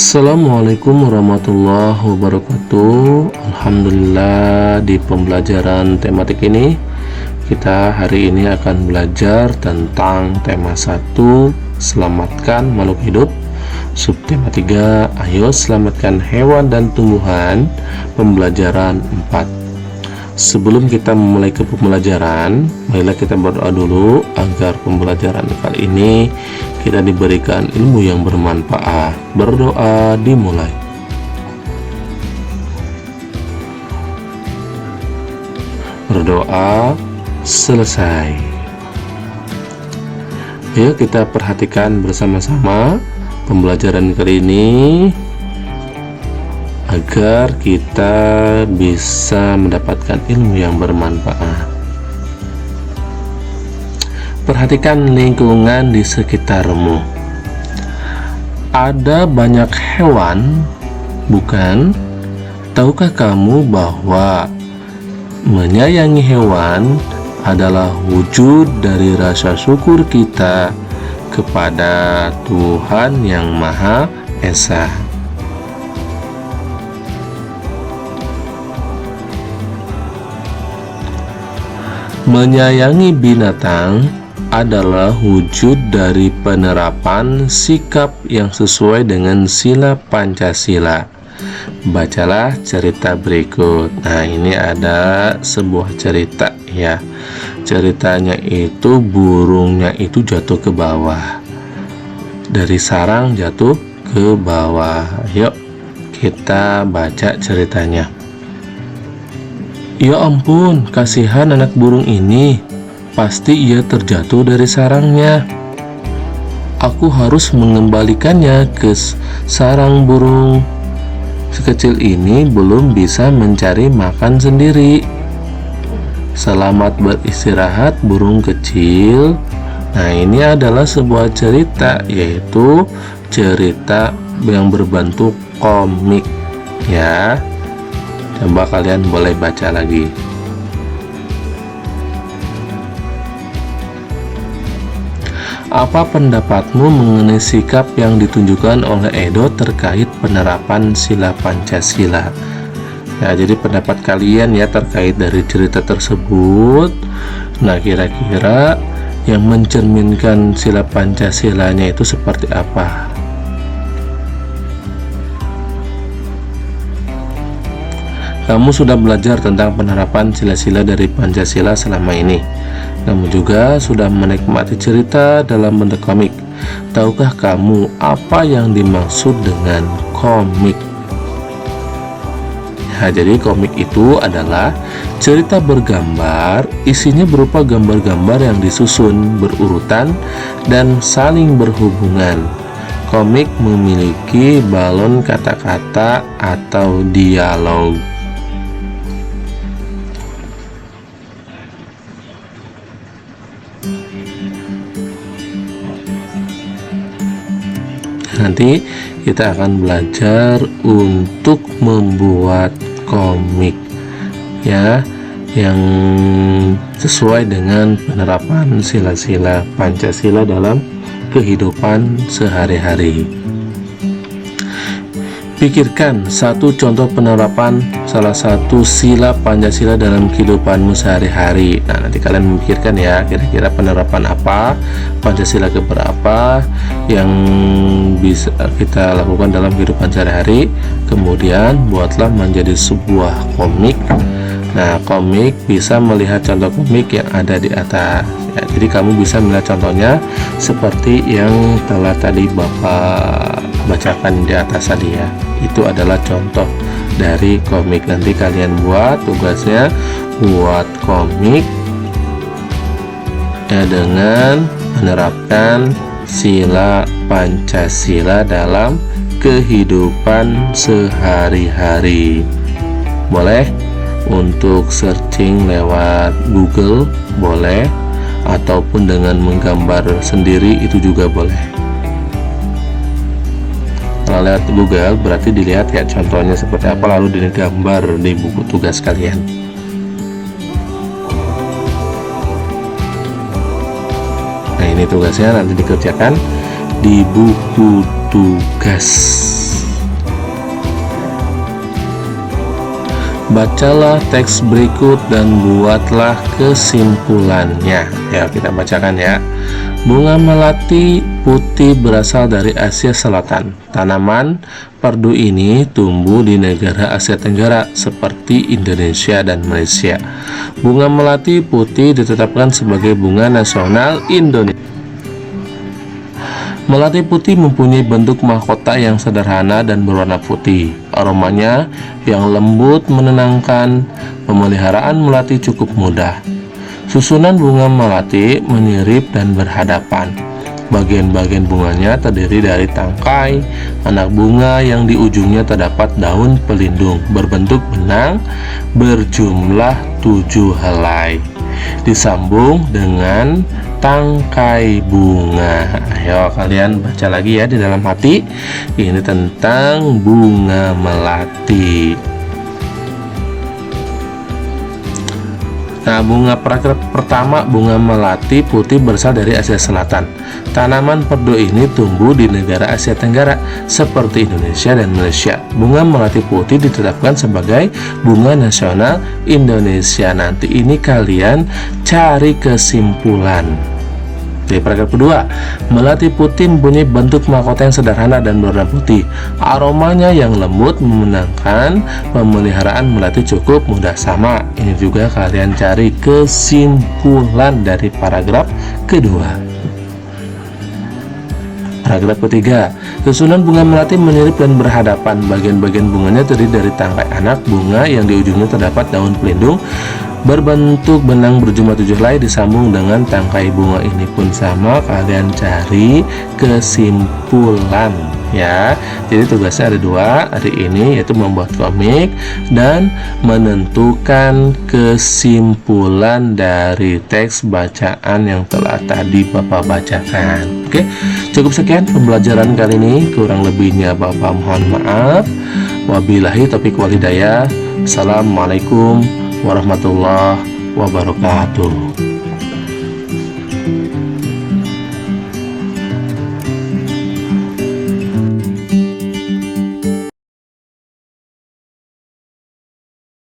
Assalamualaikum warahmatullahi wabarakatuh. Alhamdulillah, di pembelajaran tematik ini kita hari ini akan belajar tentang tema 1, selamatkan makhluk hidup. Subtema 3, ayo selamatkan hewan dan tumbuhan. Pembelajaran 4. Sebelum kita memulai ke pembelajaran, marilah kita berdoa dulu agar pembelajaran kali ini kita diberikan ilmu yang bermanfaat. Berdoa dimulai. Berdoa selesai. Ayo kita perhatikan bersama-sama pembelajaran kali ini agar kita bisa mendapatkan ilmu yang bermanfaat. Perhatikan lingkungan di sekitarmu. Ada banyak hewan, bukan? Tahukah kamu bahwa menyayangi hewan adalah wujud dari rasa syukur kita kepada Tuhan Yang Maha Esa. Menyayangi binatang adalah wujud dari penerapan sikap yang sesuai dengan sila Pancasila. Bacalah cerita berikut. Nah, ini ada sebuah cerita ya. Ceritanya itu burungnya itu jatuh ke bawah. Dari sarang jatuh ke bawah. Yuk kita baca ceritanya. Ya ampun, kasihan anak burung ini. Pasti ia terjatuh dari sarangnya. Aku harus mengembalikannya ke sarang burung. Sekecil ini belum bisa mencari makan sendiri. Selamat beristirahat burung kecil. Nah, ini adalah sebuah cerita, yaitu cerita yang berbentuk komik ya. Coba kalian boleh baca lagi. Apa pendapatmu mengenai sikap yang ditunjukkan oleh Edo terkait penerapan sila Pancasila? Ya, jadi pendapat kalian ya terkait dari cerita tersebut. Nah, kira-kira yang mencerminkan sila Pancasilanya itu seperti apa? Kamu sudah belajar tentang penerapan sila-sila dari Pancasila selama ini. Kamu juga sudah menikmati cerita dalam bentuk komik. Tahukah kamu apa yang dimaksud dengan komik? Nah, jadi komik itu adalah cerita bergambar, isinya berupa gambar-gambar yang disusun berurutan dan saling berhubungan. Komik memiliki balon kata-kata atau dialog. Nanti kita akan belajar untuk membuat komik ya, yang sesuai dengan penerapan sila-sila Pancasila dalam kehidupan sehari-hari. Pikirkan satu contoh penerapan salah satu sila Pancasila dalam kehidupanmu sehari-hari. Nah, nanti kalian memikirkan ya, kira-kira penerapan apa, Pancasila keberapa yang bisa kita lakukan dalam kehidupan sehari-hari. Kemudian buatlah menjadi sebuah komik. Nah, komik bisa melihat contoh komik yang ada di atas ya, jadi kamu bisa melihat contohnya seperti yang telah tadi Bapak bacakan di atas tadi ya. Itu adalah contoh dari komik. Nanti kalian buat tugasnya, buat komik ya, dengan menerapkan sila Pancasila dalam kehidupan sehari-hari. Boleh untuk searching lewat Google, boleh, ataupun dengan menggambar sendiri itu juga boleh. Kalau lewat Google berarti dilihat ya contohnya seperti apa, lalu digambar di buku tugas kalian. Nah, ini tugasnya nanti dikerjakan di buku tugas. Bacalah teks berikut dan buatlah kesimpulannya. Ya, kita bacakan ya. Bunga melati putih berasal dari Asia Selatan. Tanaman perdu ini tumbuh di negara Asia Tenggara seperti Indonesia dan Malaysia. Bunga melati putih ditetapkan sebagai bunga nasional Indonesia. Melati putih mempunyai bentuk mahkota yang sederhana dan berwarna putih. Aromanya yang lembut menenangkan. Pemeliharaan melati cukup mudah. Susunan bunga melati menyirip dan berhadapan. Bagian-bagian bunganya terdiri dari tangkai, anak bunga yang di ujungnya terdapat daun pelindung berbentuk benang berjumlah 7 helai. Disambung dengan tangkai bunga. Ayo kalian baca lagi ya di dalam hati. Ini tentang bunga melati. Nah, bunga paragraf pertama, bunga melati putih berasal dari Asia Selatan. Tanaman perdu ini tumbuh di negara Asia Tenggara seperti Indonesia dan Malaysia. Bunga melati putih ditetapkan sebagai bunga nasional Indonesia. Nanti ini kalian cari kesimpulan. Di paragraf kedua, melati putih mempunyai bentuk mahkota yang sederhana dan berwarna putih. Aromanya yang lembut menenangkan. Pemeliharaan melati cukup mudah. Sama, ini juga kalian cari kesimpulan dari paragraf kedua. Paragraf ketiga, susunan bunga melati menyirip dan berhadapan. Bagian-bagian bunganya terdiri dari tangkai anak bunga yang di ujungnya terdapat daun pelindung berbentuk benang berjumlah 7 helai disambung dengan tangkai bunga. Ini pun sama, kalian cari kesimpulan ya. Jadi tugasnya ada 2 hari ini, yaitu membuat komik dan menentukan kesimpulan dari teks bacaan yang telah tadi Bapak bacakan. Oke, cukup sekian pembelajaran kali ini. Kurang lebihnya Bapak mohon maaf. Wabillahi taufiq wal hidayah. Assalamualaikum warahmatullahi wabarakatuh.